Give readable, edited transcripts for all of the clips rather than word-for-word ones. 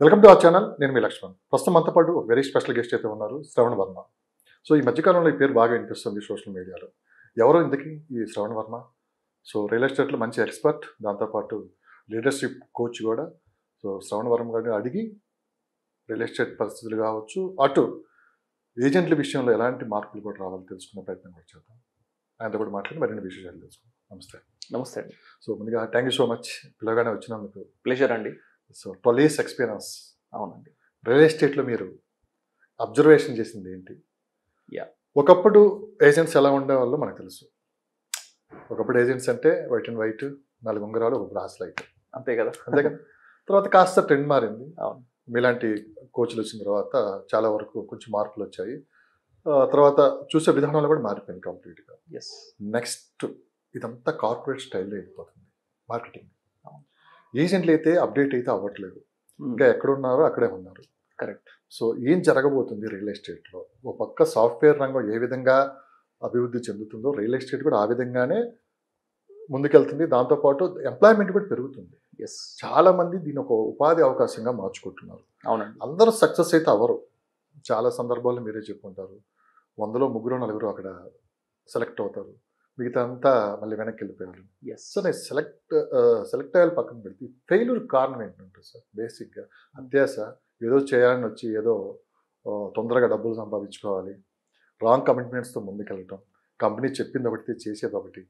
Welcome to our channel. నేను మీ లక్ష్మణ్. ప్రస్తుతం మనతో పాటు ఒక వెరీ స్పెషల్ గెస్ట్ అయితే ఉన్నారు, శ్రవణ్ వర్మ. సో ఈ మధ్యకాలంలో ఈ పేరు బాగా వినిపిస్తుంది సోషల్ మీడియాలో. ఎవరో ఇంతకీ ఈ శ్రవణ్ వర్మ? సో రియల్ ఎస్టేట్లో మంచి ఎక్స్పర్ట్, దాంతోపాటు లీడర్షిప్ కోచ్ కూడా. సో శ్రవణ్ వర్మ గారిని అడిగి రియల్ ఎస్టేట్ పరిస్థితులు కావచ్చు, అటు ఏజెంట్ల విషయంలో ఎలాంటి మార్పులు కూడా రావాలో తెలుసుకునే ప్రయత్నం కూడా చేద్దాం. ఆయనతో కూడా మాట్లాడి మరిన్ని విశేషాలు తెలుసుకుందాం. నమస్తే. నమస్తే అండి. సో ముందుగా థ్యాంక్ యూ సో మచ్ పిల్లగానే వచ్చినందుకు. ప్లెజర్ అండి. So 12 years experience. అవునండి. రియల్ ఎస్టేట్లో మీరు అబ్జర్వేషన్ చేసింది ఏంటి? Yeah. ఒకప్పుడు ఏజెంట్స్ ఎలా ఉండేవాళ్ళు మనకు తెలుసు. ఒకప్పుడు ఏజెంట్స్ అంటే వైట్ అండ్ వైట్, 4 ఉంగరాలు, ఒక బ్రాస్ లైట్, అంతే కదా. అంతే కదా. తర్వాత కాస్త ట్రెండ్ మారింది. అవును. మీలాంటి కోచ్లు వచ్చిన తర్వాత చాలా వరకు కొంచెం మార్పులు వచ్చాయి. తర్వాత చూసే విధానాలు కూడా మారిపోయింది కంప్లీట్గా. ఎస్. నెక్స్ట్ ఇదంతా కార్పొరేట్ స్టైల్లో వెళ్ళిపోతుంది మార్కెటింగ్. ఏజెంట్లు అయితే అప్డేట్ అయితే అవ్వట్లేదు, ఇంకా ఎక్కడున్నారో అక్కడే ఉన్నారు. కరెక్ట్. సో ఏం జరగబోతుంది రియల్ ఎస్టేట్లో? ఒక పక్క సాఫ్ట్వేర్ రంగం ఏ విధంగా అభివృద్ధి చెందుతుందో రియల్ ఎస్టేట్ కూడా ఆ విధంగానే ముందుకెళ్తుంది. దాంతోపాటు ఎంప్లాయ్మెంట్ కూడా పెరుగుతుంది. ఎస్. చాలామంది దీని ఒక ఉపాధి అవకాశంగా మార్చుకుంటున్నారు. అవునండి. అందరూ సక్సెస్ అయితే అవ్వరు. చాలా సందర్భాల్లో మీరే చెప్పుకుంటారు, 100లో 3-4 అక్కడ సెలెక్ట్ అవుతారు, మిగతా అంతా మళ్ళీ వెనక్కి వెళ్ళిపోయారు. ఎస్. సో నేను సెలెక్ట్ అయ్యాలి పక్కన పెడితే ఫెయిల్యూర్ కారణం ఏంటంటారు సార్? బేసిక్గా అత్యాస, ఏదో చేయాలని వచ్చి ఏదో తొందరగా డబ్బులు సంపాదించుకోవాలి, రాంగ్ కమిట్మెంట్స్తో ముందుకెళ్ళటం, కంపెనీ చెప్పింది ఒకటి చేసేది ఒకటి.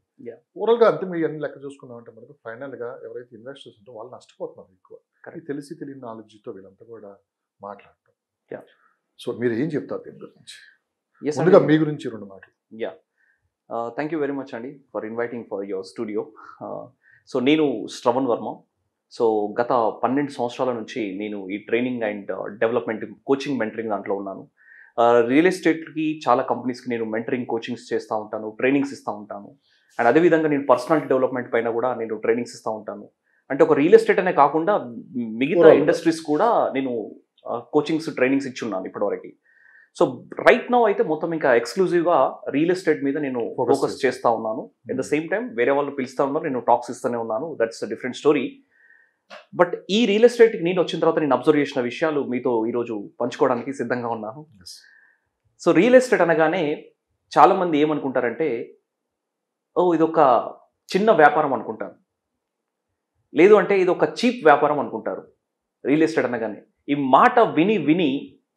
ఓవరాల్గా అంతే. మీ అన్ని లెక్క చూసుకున్నామంటే మనకు ఫైనల్గా ఎవరైతే ఇన్వెస్టర్స్ ఉంటో వాళ్ళు నష్టపోతున్నారు ఎక్కువ. కానీ తెలిసి తెలియని నాలెడ్జ్తో వీళ్ళంతా కూడా మాట్లాడటం. సో మీరు ఏం చెప్తారు దీని గురించి? ముందుగా మీ గురించి 2 మాటలు. Yeah, thank you very much అండి for inviting for your studio. So నేను శ్రవణ్ వర్మ. సో గత 12 సంవత్సరాల నుంచి నేను ఈ training and development, coaching, mentoring దాంట్లో ఉన్నాను. రియల్ ఎస్టేట్కి చాలా కంపెనీస్కి నేను మెంటరింగ్, కోచింగ్స్ చేస్తూ ఉంటాను, ట్రైనింగ్స్ ఇస్తూ ఉంటాను. అండ్ అదేవిధంగా నేను పర్సనాలిటీ డెవలప్మెంట్ పైన కూడా నేను ట్రైనింగ్స్ ఇస్తూ ఉంటాను. అంటే ఒక రియల్ ఎస్టేట్ అనే కాకుండా మిగతా ఇండస్ట్రీస్ కూడా నేను కోచింగ్స్, ట్రైనింగ్స్ ఇచ్చి ఉన్నాను ఇప్పటివరకు. సో రైట్ నౌ అయితే మొత్తం ఇంకా ఎక్స్క్లూజివ్గా రియల్ ఎస్టేట్ మీద నేను ఫోకస్ చేస్తూ ఉన్నాను. ఎట్ ద సేమ్ టైం వేరే వాళ్ళు పిలుస్తూ ఉన్నారు, నేను టాక్స్ ఇస్తూనే ఉన్నాను. That's a different story. But ఈ రియల్ ఎస్టేట్కి నేను వచ్చిన తర్వాత నేను అబ్జర్వ్ చేసిన విషయాలు మీతో ఈరోజు పంచుకోవడానికి సిద్ధంగా ఉన్నాను. సో రియల్ ఎస్టేట్ అనగానే చాలామంది ఏమనుకుంటారంటే, ఓ ఇదొక చిన్న వ్యాపారం అనుకుంటారు, లేదు అంటే ఇది ఒక చీప్ వ్యాపారం అనుకుంటారు. రియల్ ఎస్టేట్ అనగానే ఈ మాట విని విని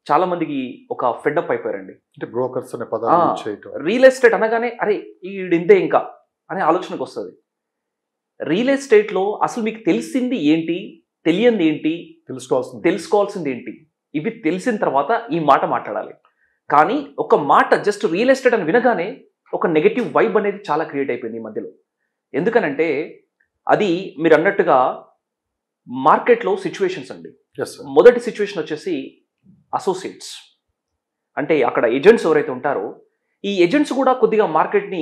చాలా మందికి ఒక ఫెడ్అప్ అయిపోయారండి. అంటే బ్రోకర్స్ అనే పదాలు యూజ్ చేయటం. రియల్ ఎస్టేట్ అనగానే అరే ఇంతే ఇంకా అనే ఆలోచనకు వస్తుంది. రియల్ ఎస్టేట్లో అసలు మీకు తెలిసింది ఏంటి, తెలియంది ఏంటి, తెలుసుకోవాల్సింది ఏంటి, ఇవి తెలిసిన తర్వాత ఈ మాట మాట్లాడాలి. కానీ ఒక మాట జస్ట్ రియల్ ఎస్టేట్ అని వినగానే ఒక నెగటివ్ వైబ్ అనేది చాలా క్రియేట్ అయిపోయింది ఈ మధ్యలో. ఎందుకనంటే అది మీరు అన్నట్టుగా మార్కెట్లో సిచ్యువేషన్స్ అండి. మొదటి సిచ్యువేషన్ వచ్చేసి అసోసియేట్స్, అంటే అక్కడ ఏజెంట్స్ ఎవరైతే ఉంటారో ఈ ఏజెంట్స్ కూడా కొద్దిగా మార్కెట్ని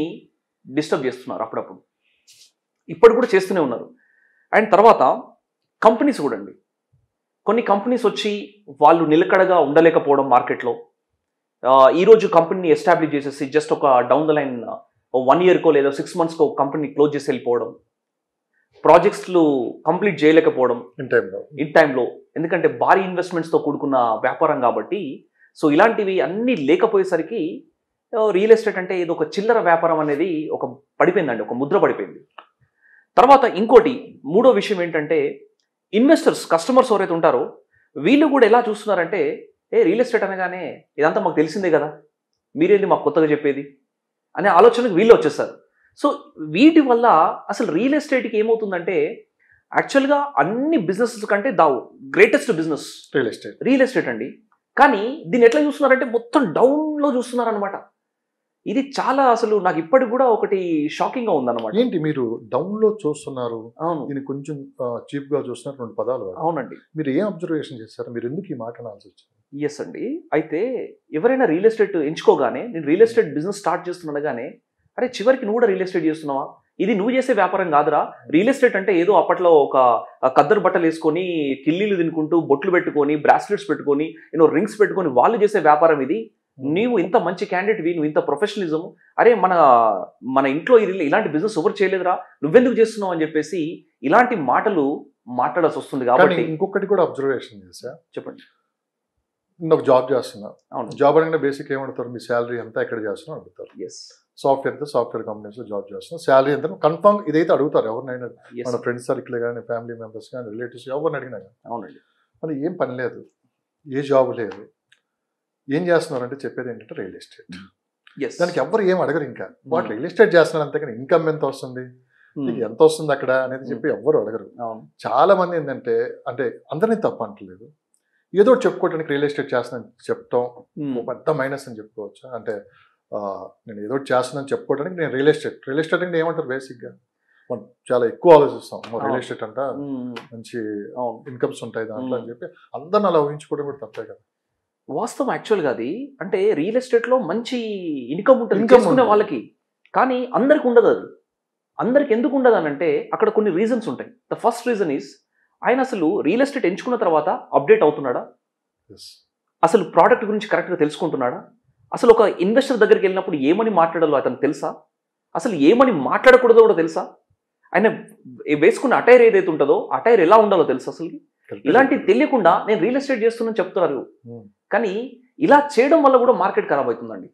డిస్టర్బ్ చేస్తున్నారు అప్పుడప్పుడు, ఇప్పుడు కూడా చేస్తూనే ఉన్నారు. అండ్ తర్వాత కంపెనీస్ కూడా అండి, కొన్ని కంపెనీస్ వచ్చి వాళ్ళు నిలకడగా ఉండలేకపోవడం మార్కెట్లో. ఈరోజు కంపెనీని ఎస్టాబ్లిష్ చేసేసి జస్ట్ ఒక డౌన్ ద లైన్ 1 yearకో లేదా 6 monthsకో కంపెనీ క్లోజ్ చేసి వెళ్ళిపోవడం, ప్రాజెక్ట్స్లు కంప్లీట్ చేయలేకపోవడం ఇన్ టైంలో. ఎందుకంటే భారీ ఇన్వెస్ట్మెంట్స్తో కూడుకున్న వ్యాపారం కాబట్టి. సో ఇలాంటివి అన్నీ లేకపోయేసరికి రియల్ ఎస్టేట్ అంటే ఇది ఒక చిల్లర వ్యాపారం అనేది ఒక పడిపోయిందండి, ఒక ముద్ర పడిపోయింది. తర్వాత ఇంకోటి మూడో విషయం ఏంటంటే, ఇన్వెస్టర్స్, కస్టమర్స్ ఎవరైతే ఉంటారో వీళ్ళు కూడా ఎలా చూస్తున్నారంటే, రియల్ ఎస్టేట్ అనగానే ఇదంతా మాకు తెలిసిందే కదా, మీరేంటి మాకు కొత్తగా చెప్పేది అనే ఆలోచనకు వీళ్ళు వచ్చేస్తారు. సో వీటి వల్ల అసలు రియల్ ఎస్టేట్కి ఏమవుతుందంటే, యాక్చువల్గా అన్ని బిజినెస్ కంటే గ్రేటెస్ట్ బిజినెస్ రియల్ ఎస్టేట్ అండి. కానీ దీన్ని ఎట్లా చూస్తున్నారంటే మొత్తం డౌన్లో చూస్తున్నారనమాట. ఇది చాలా అసలు నాకు ఇప్పటికి కూడా ఒకటి షాకింగ్గా ఉందన్నమాట. ఏంటి మీరు డౌన్లో చూస్తున్నారు? అవును, దీన్ని కొంచెం చీప్గా చూస్తున్నారు, 2 పదాలు. అవునండి. మీరు ఏం అబ్జర్వేషన్ చేశారు? మీరు ఎందుకు ఈ మాట అనాల్సి వచ్చింది? ఎస్ అండి. అయితే ఎవరైనా రియల్ ఎస్టేట్ ఎంచుకోగానే, నేను రియల్ ఎస్టేట్ బిజినెస్ స్టార్ట్ చేస్తున్నాగానే, అరే చివరికి నువ్వు కూడా రియల్ ఎస్టేట్ చేస్తున్నావా, ఇది నువ్వు చేసే వ్యాపారం కాదురా. రియల్ ఎస్టేట్ అంటే ఏదో అప్పట్లో ఒక కద్దరు బట్టలు వేసుకొని, కిల్లీలు తినుకుంటూ, బొట్లు పెట్టుకొని, బ్రాస్లెట్స్ పెట్టుకొని, రింగ్స్ పెట్టుకొని వాళ్ళు చేసే వ్యాపారం ఇది. నీవు ఇంత మంచి క్యాండిడేట్వి, నువ్వు ఇంత ప్రొఫెషనలిజం, అరే మన ఇంట్లో ఇలాంటి బిజినెస్ ఎవరు చేయలేదురా, నువ్వెందుకు చేస్తున్నావు అని చెప్పేసి ఇలాంటి మాటలు మాట్లాడాల్సి వస్తుంది కానీ కాబట్టి ఇంకొకటి కూడా అబ్జర్వేషన్ చేసా. చెప్పండి. నేను ఒక జాబ్ చేస్తున్నా. అవును. జాబ్ అనగానే బేసిక్ ఏమడుగుతారు, మీ శాలరీ ఎంత, ఎక్కడ చేస్తున్నా అడుగుతారు. ఎస్ సాఫ్ట్వేర్ కంపెనీస్లో జాబ్ చేస్తున్నా, శాలరీ ఎంత కన్ఫర్మ్ ఇదైతే అడుగుతారు ఎవరినైనా. ఎస్ మన ఫ్రెండ్స్ సర్కిల్ కానీ, ఫ్యామిలీ మెంబర్స్ కానీ, రిలేటివ్స్ ఎవరిని అడిగినా కానీ. అవునండి. మరి ఏం పని లేదు, ఏ జాబ్ లేదు, ఏం చేస్తున్నారంటే చెప్పేది ఏంటంటే రియల్ ఎస్టేట్. ఎస్ దానికి ఎవరు ఏం అడగరు. ఇంకా వాటి రియల్ ఎస్టేట్ చేస్తున్నారు అంతేకాని ఇన్కమ్ ఎంత వస్తుంది, నీకు ఎంత వస్తుంది అక్కడ అనేది చెప్పి ఎవ్వరు అడగరు. అవును. చాలా మంది ఏంటంటే, అంటే అందరినీ తప్పు అంటలేదు, ఏదో ఒకటి చెప్పుకోవడానికి రియల్ ఎస్టేట్ చేస్తున్నాను చెప్పడం ఒక పెద్ద మైనస్ అని చెప్పుకోవచ్చు. అంటే నేను ఏదో ఒకటి చేస్తున్నాను చెప్పుకోవడానికి నేను రియల్ ఎస్టేట్ అంటే ఏమంటారు బేసిక్గా మనం చాలా ఎక్కువ ఆలోచిస్తాం. రియల్ ఎస్టేట్ అంట మంచి ఇన్కమ్స్ ఉంటాయి దాంట్లో అని చెప్పి అందరిని అలా ఊహించుకోవడం కూడా తప్పే కదా. వాస్తవం యాక్చువల్గా అది. అంటే రియల్ ఎస్టేట్లో మంచి ఇన్కమ్ ఉంటుంది Income చేసుకునే ఉంటుంది. వాళ్ళకి, కానీ అందరికి ఉండదు అది. అందరికి ఎందుకు ఉండదు అని అంటే అక్కడ కొన్ని రీజన్స్ ఉంటాయి. ద ఫస్ట్ రీజన్ ఈస్ ఆయన అసలు రియల్ ఎస్టేట్ ఎంచుకున్న తర్వాత అప్డేట్ అవుతున్నాడా, Yes. అసలు ప్రోడక్ట్ గురించి కరెక్ట్గా తెలుసుకుంటున్నాడా, అసలు ఒక ఇన్వెస్టర్ దగ్గరికి వెళ్ళినప్పుడు ఏమని మాట్లాడాలో అతను తెలుసా, అసలు ఏమని మాట్లాడకూడదో కూడా తెలుసా, ఆయన వేసుకున్న అటైర్ ఏదైతే ఉంటుందో అటైర్ ఎలా ఉండాలో తెలుసా అసలు. ఇలాంటివి తెలియకుండా నేను రియల్ ఎస్టేట్ చేస్తున్నాను చెప్తున్నారు. Hmm. కానీ ఇలా చేయడం వల్ల కూడా మార్కెట్ ఖరాబ్ అవుతుందండి.